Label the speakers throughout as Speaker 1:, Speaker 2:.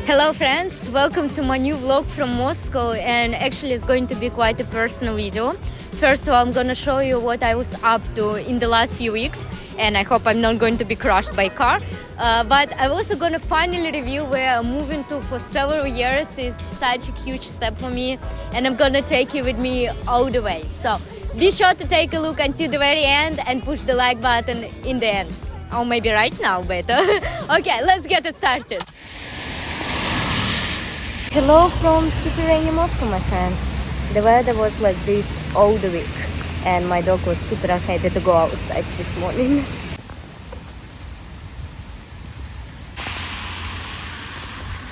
Speaker 1: Hello friends, welcome to my new vlog from Moscow, and actually it's going to be quite a personal video. First of all, I'm gonna show you what I was up to in the last few weeks, and I hope I'm not going to be crushed by a car. But I'm also gonna finally review where I'm moving to for several years. It's such a huge step for me, and I'm gonna take you with me all the way. So be sure to take a look until the very end and push the like button in the end. Or maybe right now better. Okay, let's get it started. Hello from super rainy Moscow, my friends. The weather was like this all the week, and my dog was super happy to go outside this morning.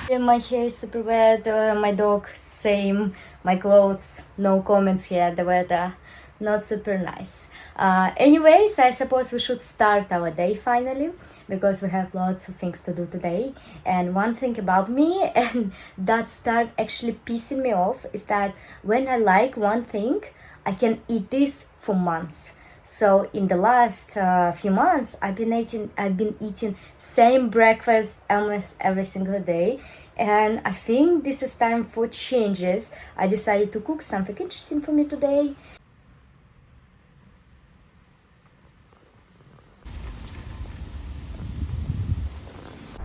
Speaker 1: My hair is super wet, my dog same, my clothes, no comments here, the weather not super nice. Anyways, I suppose we should start our day finally, because we have lots of things to do today. And one thing about me, and that start actually pissing me off, is that when I like one thing, I can eat this for months. So in the last few months, I've been eating same breakfast almost every single day, and I think this is time for changes. I decided to cook something interesting for me today.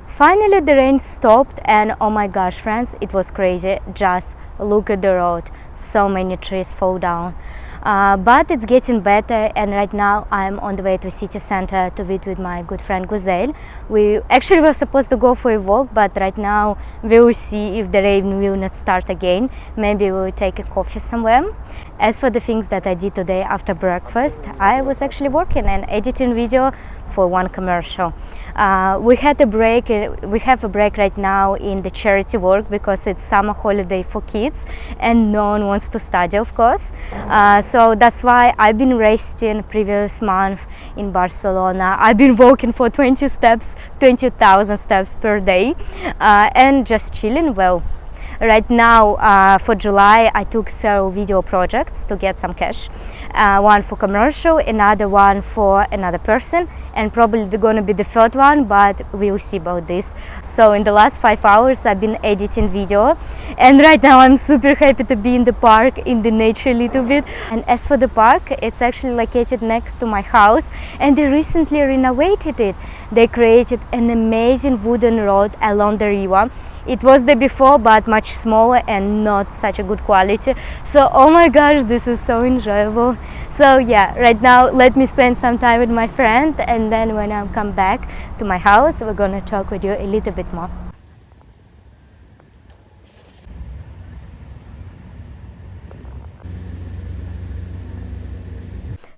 Speaker 1: Finally the rain stopped, and oh my gosh friends, it was crazy. Just look at the road, so many trees fall down. But it's getting better, and right now I'm on the way to city center to meet with my good friend Guzel. We actually were supposed to go for a walk, but right now we will see if the rain will not start again. Maybe we will take a coffee somewhere. As for the things that I did today after breakfast, I was actually working and editing video for one commercial. We have a break right now in the charity work because it's summer holiday for kids and no one wants to study, of course. So that's why I've been resting previous month in Barcelona. I've been walking for 20,000 steps per day and just chilling. Well, right now for July I took several video projects to get some cash. One for commercial, another one for another person, and probably they're gonna be the third one, but we will see about this. So in the last 5 hours I've been editing video, and right now I'm super happy to be in the park, in the nature a little bit. And as for the park, it's actually located next to my house, and they recently renovated it. They created an amazing wooden road along the river. It was there before, but much smaller and not such a good quality. So oh my gosh, this is so enjoyable. So yeah, right now let me spend some time with my friend, and then when I come back to my house, we're gonna talk with you a little bit more.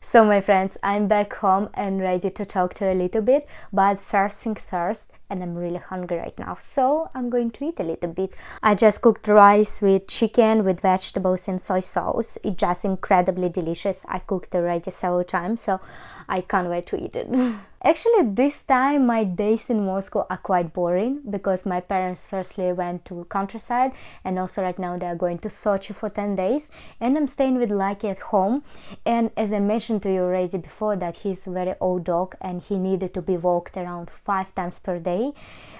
Speaker 1: So my friends, I'm back home and ready to talk to you a little bit, but first things first, and I'm really hungry right now, so I'm going to eat a little bit. I just cooked rice with chicken, with vegetables and soy sauce. It's just incredibly delicious. I cooked already several times, so I can't wait to eat it. Actually, this time my days in Moscow are quite boring because my parents firstly went to countryside, and also right now they are going to Sochi for 10 days, and I'm staying with Lucky at home. And as I mentioned to you already before, that he's a very old dog and he needed to be walked around 5 times per day.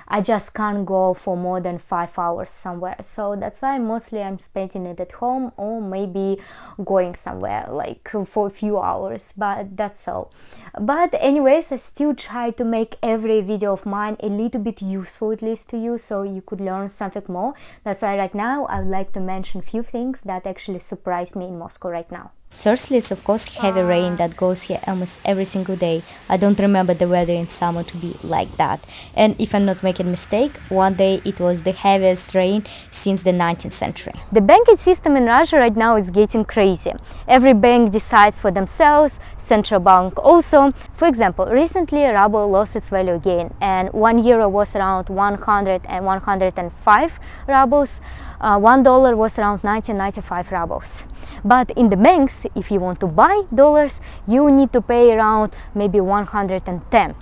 Speaker 1: I just can't go for more than 5 hours somewhere, so that's why mostly I'm spending it at home, or maybe going somewhere like for a few hours, but that's all. But anyways, I still try to make every video of mine a little bit useful, at least to you, so you could learn something more. That's why right now I would like to mention a few things that actually surprised me in Moscow right now. Firstly, it's of course heavy rain that goes here almost every single day. I don't remember the weather in summer to be like that. And if I'm not making a mistake, one day it was the heaviest rain since the 19th century. The banking system in Russia right now is getting crazy. Every bank decides for themselves, central bank also. For example, recently ruble lost its value again, and 1 euro was around 100 and 105 rubles. $1 was around 1995 rubles. But in the banks, if you want to buy dollars, you need to pay around maybe 110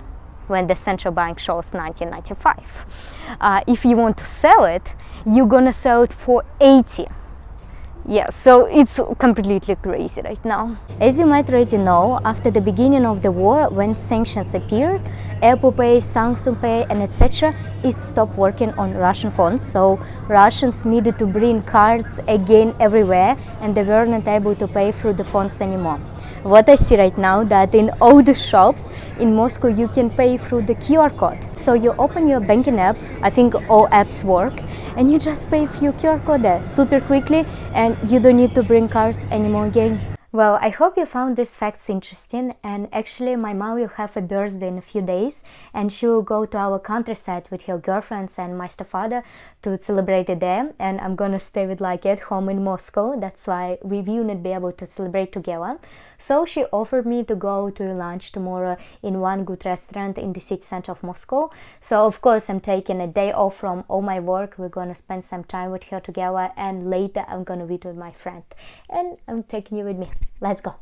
Speaker 1: when the central bank shows 1995. If you want to sell it, you're gonna sell it for 80. Yeah, so it's completely crazy right now. As you might already know, after the beginning of the war, when sanctions appeared, Apple Pay, Samsung Pay, and etc., it stopped working on Russian phones. So Russians needed to bring cards again everywhere, and they were not able to pay through the phones anymore. What I see right now, that in all the shops in Moscow you can pay through the QR code. So you open your banking app, I think all apps work, and you just pay with your QR code there super quickly, and you don't need to bring cards anymore again. Well, I hope you found these facts interesting, and actually my mom will have a birthday in a few days, and she will go to our countryside with her girlfriends and my stepfather to celebrate it there, and I'm gonna stay with like at home in Moscow. That's why we will not be able to celebrate together. So she offered me to go to lunch tomorrow in one good restaurant in the city center of Moscow. So of course I'm taking a day off from all my work. We're gonna spend some time with her together, and later I'm gonna meet with my friend, and I'm taking you with me. Let's go.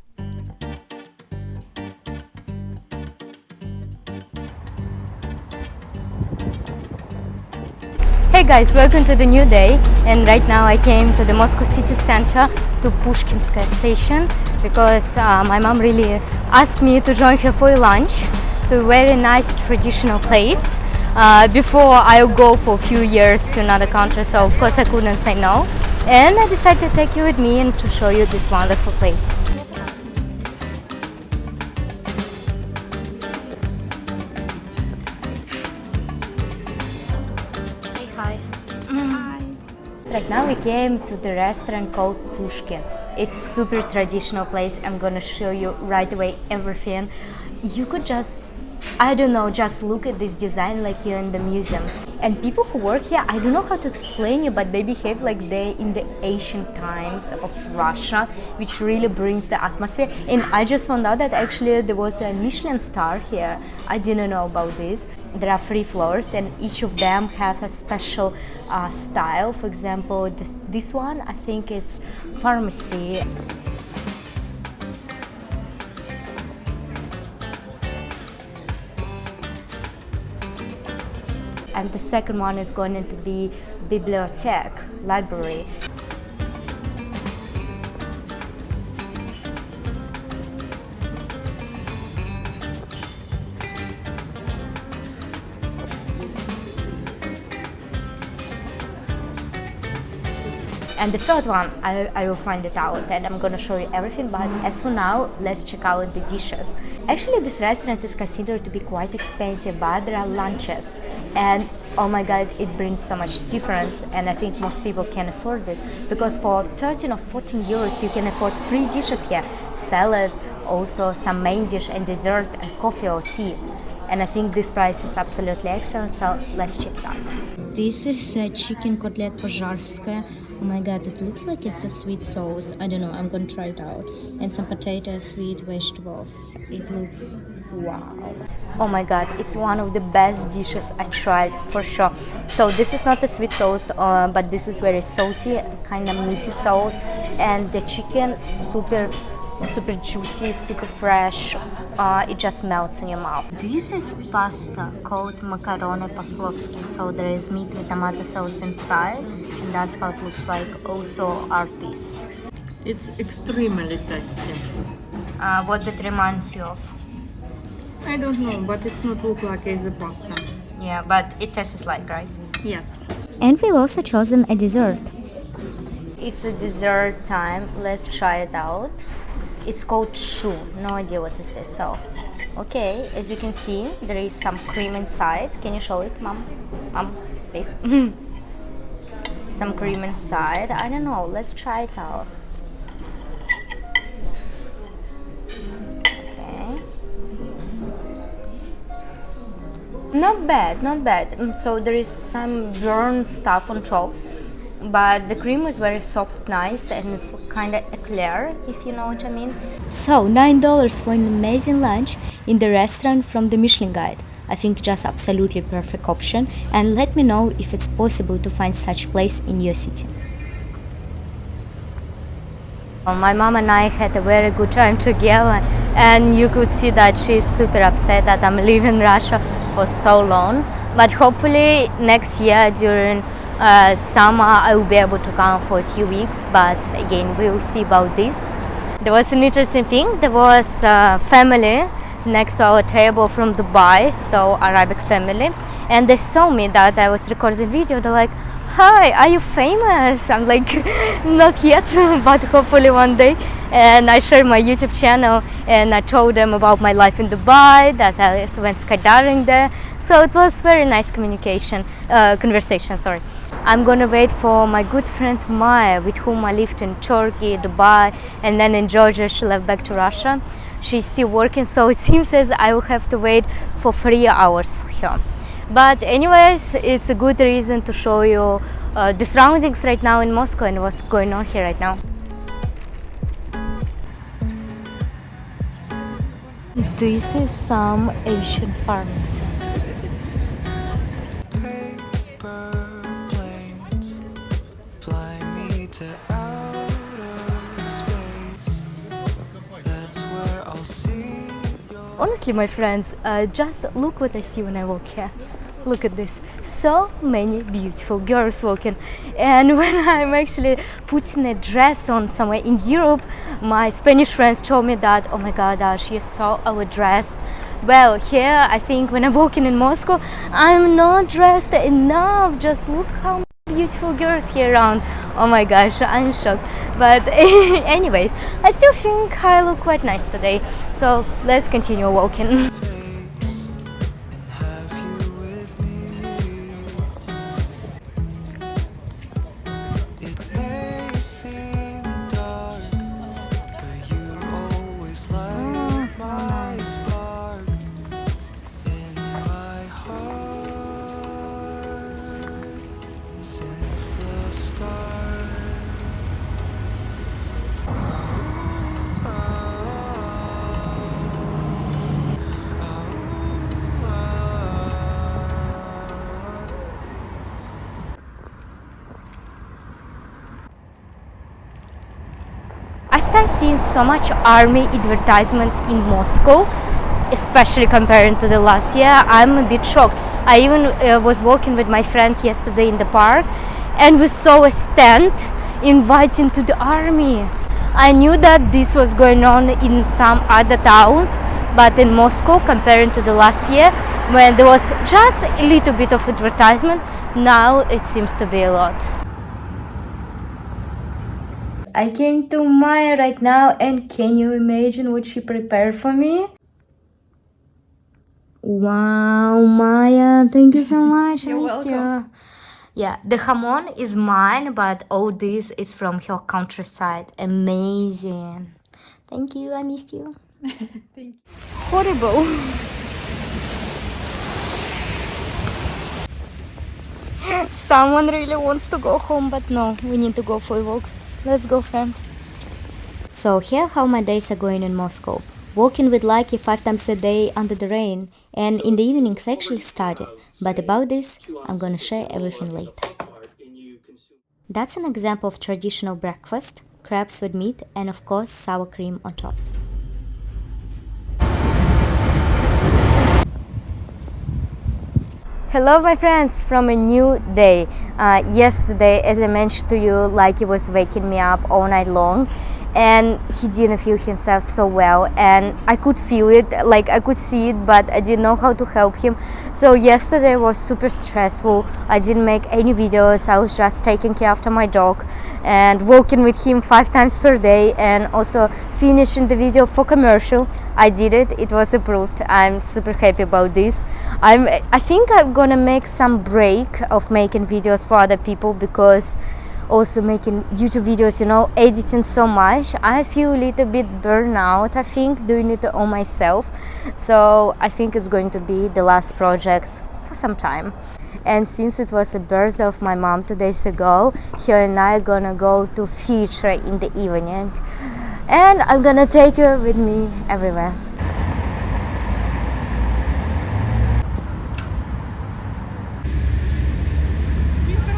Speaker 1: Hey guys, welcome to the new day, and right now I came to the Moscow city center to Pushkinskaya station because my mom really asked me to join her for lunch to a very nice traditional place. Before I'll go for a few years to another country, so of course I couldn't say no, and I decided to take you with me and to show you this wonderful place. Hi.
Speaker 2: Hi.
Speaker 1: Right now we came to the restaurant called Pushkin. It's super traditional place. I'm gonna show you right away everything. You could just, I don't know, just look at this design like you're in the museum. And people who work here, I don't know how to explain you, but they behave like they in the ancient times of Russia, which really brings the atmosphere. And I just found out that actually there was a Michelin star here. I didn't know about this. There are 3 floors, and each of them have a special style. For example, this one, I think it's pharmacy. And the second one is going to be bibliothèque, library. And the third one, I will find it out and I'm gonna show you everything, but as for now, let's check out the dishes. Actually, this restaurant is considered to be quite expensive, but there are lunches, and oh my god, it brings so much difference, and I think most people can afford this, because for 13 or 14 euros you can afford 3 dishes here, salad, also some main dish and dessert and coffee or tea. And I think this price is absolutely excellent, so let's check it out. This is a chicken cutlet pozharskaya. Oh my god, it looks like it's a sweet sauce. I don't know, I'm gonna try it out. And some potatoes, sweet vegetables. It looks wow. Oh my god, it's one of the best dishes I tried for sure. So this is not a sweet sauce, but this is very salty, kind of meaty sauce. And the chicken super juicy, super fresh. It just melts in your mouth. This is pasta called macaroni pavlovsky. So there is meat with tomato sauce inside, and that's how it looks like. Also art piece.
Speaker 2: It's extremely tasty.
Speaker 1: What it reminds you of?
Speaker 2: I don't know, but it's not look like it's a pasta.
Speaker 1: Yeah, but it tastes like, right?
Speaker 2: Yes.
Speaker 1: And we've also chosen a dessert. It's a dessert time. Let's try it out. It's called shu. No idea what is this. So, okay, as you can see, there is some cream inside. Can you show it, mom? Mom, please. Some cream inside. I don't know. Let's try it out. Okay. Not bad, not bad. So there is some burnt stuff on top, but the cream is very soft, nice, and it's kind of eclair, if you know what I mean. So $9 for an amazing lunch in the restaurant from the Michelin Guide. I think just absolutely perfect option, and let me know if it's possible to find such place in your city. My mom and I had a very good time together, and you could see that she's super upset that I'm leaving Russia for so long. But hopefully next year during Summer I will be able to come for a few weeks, but again we will see about this. There was an interesting thing. There was a family next to our table from Dubai, so Arabic family, and they saw me that I was recording video. They're like, "Hi, are you famous?" I'm like, "Not yet, but hopefully one day." And I shared my YouTube channel and I told them about my life in Dubai, that I went skydiving there. So it was very nice conversation. Sorry. I'm gonna wait for my good friend Maya, with whom I lived in Turkey, Dubai, and then in Georgia. She left back to Russia. She's still working, so it seems as I will have to wait for 3 hours for her. But anyways, it's a good reason to show you the surroundings right now in Moscow and what's going on here right now. This is some Asian pharmacy. Honestly, my friends, just look what I see when I walk here. Look at this. So many beautiful girls walking. And when I'm actually putting a dress on somewhere in Europe, my Spanish friends told me that, oh my god, Ash, you're so overdressed. Well, here I think when I'm walking in Moscow, I'm not dressed enough. Just look how beautiful girls here around. Oh my gosh, I'm shocked. But anyways, I still think I look quite nice today. So let's continue walking. I started seeing so much army advertisement in Moscow, especially comparing to the last year. I'm a bit shocked. I even was walking with my friend yesterday in the park and we saw a stand inviting to the army. I knew that this was going on in some other towns, but in Moscow, comparing to the last year, when there was just a little bit of advertisement, now it seems to be a lot. I came to Maya right now, and can you imagine what she prepared for me? Wow, Maya, thank you so much.
Speaker 2: You're welcome.
Speaker 1: Yeah, the hamon is mine, but all this is from her countryside. Amazing. Thank you, I missed you.
Speaker 2: Thank you.
Speaker 1: Horrible. Someone really wants to go home, but no, we need to go for a walk. Let's go, friend. So here how my days are going in Moscow. Walking with Lucky 5 times a day under the rain, and in the evenings actually study. But about this, I'm gonna share everything later. That's an example of traditional breakfast, crabs with meat and of course sour cream on top. Hello my friends from a new day. Yesterday, as I mentioned to you, Lucky was waking me up all night long and he didn't feel himself so well, and I could feel it, like I could see it, but I didn't know how to help him. So yesterday was super stressful. I didn't make any videos. I was just taking care after my dog and walking with him 5 times per day, and also finishing the video for commercial. I did it. It was approved. I'm super happy about this. I think I'm gonna make some break of making videos for other people, because also making YouTube videos, you know, editing so much, I feel a little bit burnout, I think, doing it all myself. So I think it's going to be the last projects for some time. And since it was a birthday of my mom 2 days ago, her and I are gonna go to theater in the evening, and I'm gonna take her with me everywhere.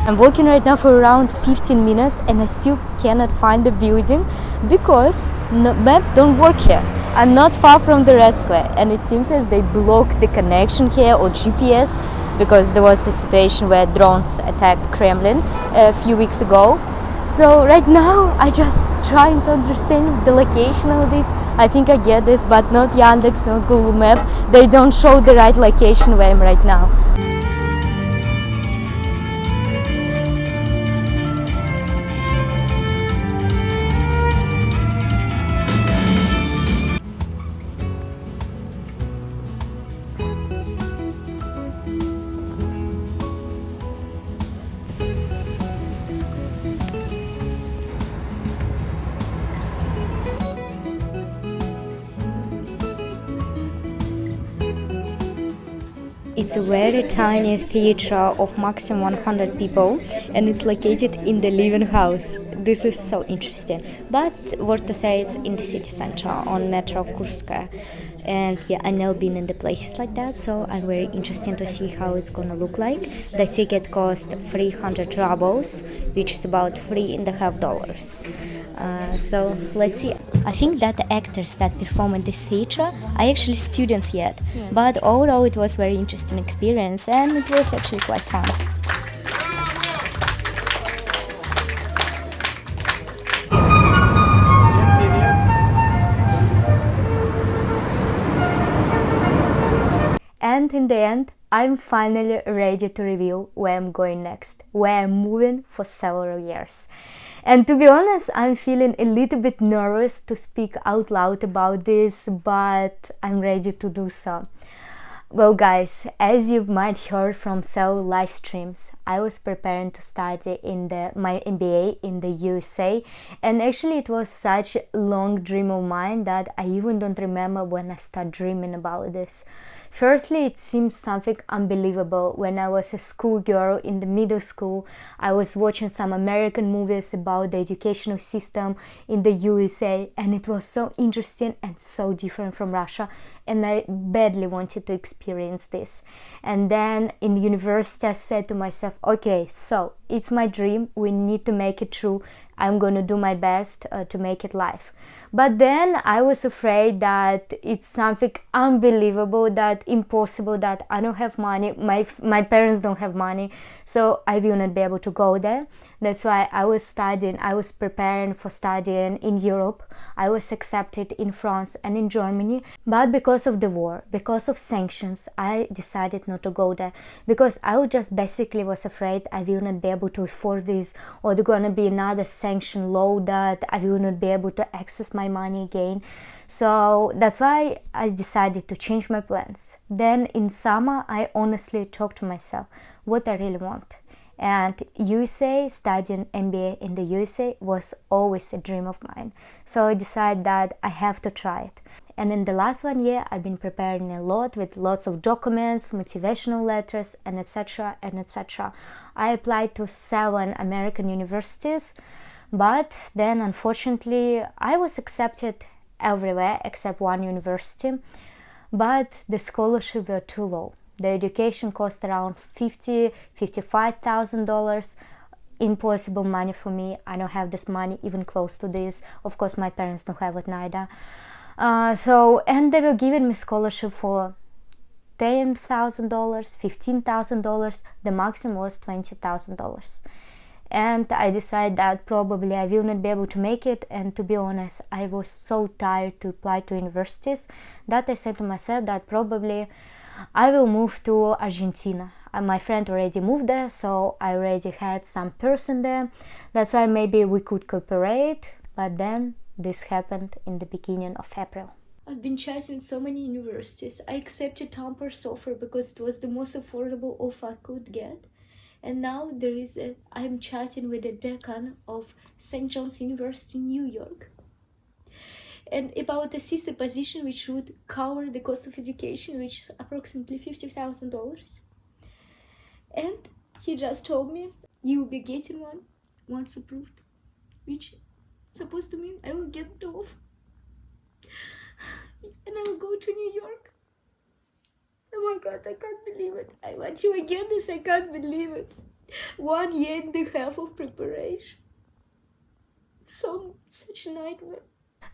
Speaker 1: I'm walking right now for around 15 minutes and I still cannot find the building because maps don't work here. I'm not far from the Red Square and it seems as they block the connection here, or GPS. because there was a situation where drones attacked Kremlin a few weeks ago. So right now I just trying to understand the location of this. I think I get this, but not Yandex, not Google Map. They don't show the right location where I'm right now. It's a very tiny theater of maximum 100 people, and it's located in the living house. This is so interesting. But worth to say, it's in the city center on Metro Kurskaya. And yeah, I never been in the places like that, so I'm very interested to see how it's gonna look like. The ticket cost 300 rubles, which is about $3.50. So let's see. I think that the actors that perform in this theater are actually students yet, but overall it was very interesting experience and it was actually quite fun. And in the end, I'm finally ready to reveal where I'm going next, where I'm moving for several years. And to be honest, I'm feeling a little bit nervous to speak out loud about this, but I'm ready to do so. Well guys, as you might heard from several live streams, I was preparing to study in my MBA in the USA, and actually it was such a long dream of mine that I even don't remember when I started dreaming about this. Firstly, it seems something unbelievable. When I was a schoolgirl in the middle school, I was watching some American movies about the educational system in the USA, and it was so interesting and so different from Russia, and I badly wanted to experience this. And then in university I said to myself, okay, so it's my dream, we need to make it true, I'm gonna do my best to make it live. But then I was afraid that it's something unbelievable, that impossible, that I don't have money, my parents don't have money, so I will not be able to go there. That's why I was preparing for studying in Europe. I was accepted in France and in Germany, but because of the war, because of sanctions, I decided not to go there, because I just basically was afraid I will not be able to afford this, or there's gonna be another sanction law that I will not be able to access my money again. So that's why I decided to change my plans. Then in summer, I honestly talked to myself what I really want. And USA, studying MBA in the USA was always a dream of mine. So I decided that I have to try it. And in the last 1 year, I've been preparing a lot with lots of documents, motivational letters, and etc. and etc. I applied to 7 American universities, but then unfortunately I was accepted everywhere except one university, but the scholarships were too low. The education cost around $55,000. Impossible money for me. I don't have this money even close to this. Of course, my parents don't have it neither. And they were giving me scholarship for $10,000, $15,000. The maximum was $20,000. And I decided that probably I will not be able to make it. And to be honest, I was so tired to apply to universities that I said to myself that probably I will move to Argentina. My friend already moved there, so I already had some person there. That's why maybe we could cooperate. But then this happened in the beginning of April. I've been chatting with so many universities. I accepted Tamper's offer because it was the most affordable offer I could get. And now I'm chatting with the decan of St. John's University in New York, and about a sister position which would cover the cost of education, which is approximately $50,000. And he just told me, you will be getting one once approved, which supposed to mean I will get the offer and I will go to New York. Oh my god, I can't believe it. I want you again this, I can't believe it. 1 year and a half of preparation. Such a nightmare.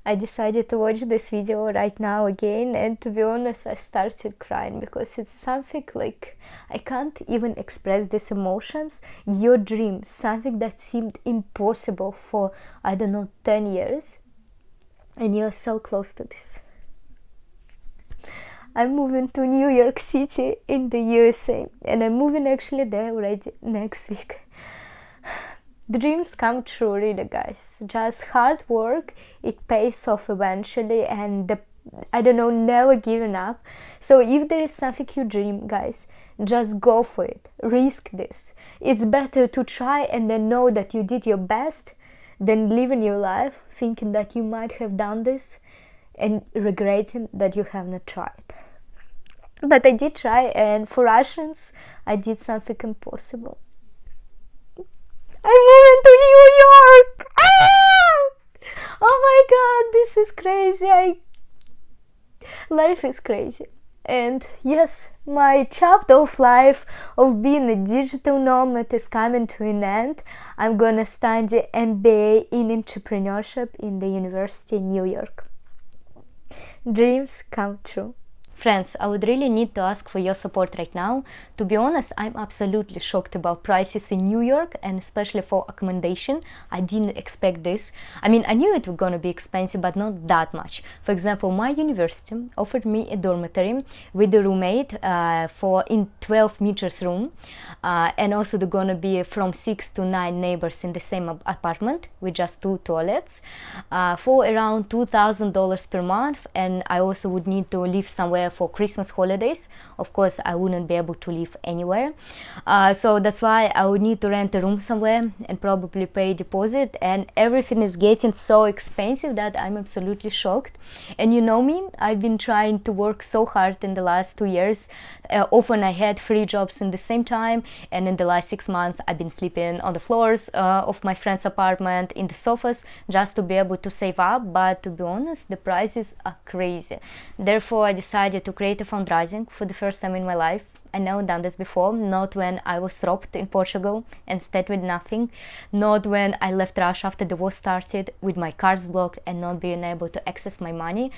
Speaker 1: I decided to watch this video right now again, and to be honest, I started crying because it's something like I can't even express these emotions. Your dream, something that seemed impossible for, I don't know, 10 years, and you're so close to this. I'm moving to New York City in the USA, and I'm moving actually there already next week. Dreams come true, really, guys. Just hard work, it pays off eventually, and I don't know, never giving up. So if there is something you dream, guys, just go for it. Risk this. It's better to try and then know that you did your best than living your life thinking that you might have done this and regretting that you have not tried. But I did try, and for Russians, I did something impossible. I'm moving to New York! Ah! Oh my god, this is crazy. Life is crazy. And yes, my chapter of life of being a digital nomad is coming to an end. I'm gonna study MBA in entrepreneurship in the University in New York. Dreams come true. Friends, I would really need to ask for your support right now. To be honest, I'm absolutely shocked about prices in New York, and especially for accommodation. I didn't expect this. I mean, I knew it was gonna be expensive, but not that much. For example, my university offered me a dormitory with a roommate for in 12 meters room, and also they're gonna be from 6 to 9 neighbors in the same apartment with just 2 toilets for around $2,000 per month. And I also would need to live somewhere for Christmas holidays. Of course, I wouldn't be able to live anywhere, so that's why I would need to rent a room somewhere and probably pay a deposit, and everything is getting so expensive that I'm absolutely shocked. And you know me, I've been trying to work so hard in the last 2 years. Often I had 3 jobs in the same time, and in the last 6 months I've been sleeping on the floors of my friend's apartment, in the sofas, just to be able to save up. But to be honest, the prices are crazy. Therefore, I decided to create a fundraising for the first time in my life. I never done this before, not when I was robbed in Portugal and stayed with nothing, not when I left Russia after the war started with my cards blocked and not being able to access my money.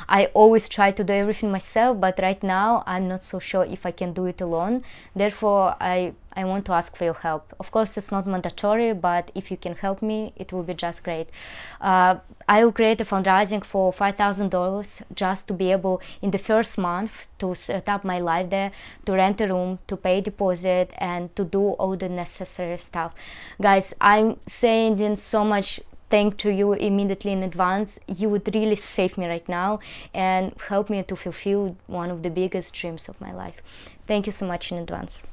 Speaker 1: I always try to do everything myself, but right now I'm not so sure if I can do it alone. Therefore, I want to ask for your help. Of course, it's not mandatory, but if you can help me, it will be just great. I will create a fundraising for $5,000 just to be able, in the first month, to set up my life there, to rent a room, to pay a deposit, and to do all the necessary stuff. Guys, I'm sending so much thank to you immediately in advance. You would really save me right now and help me to fulfill one of the biggest dreams of my life. Thank you so much in advance.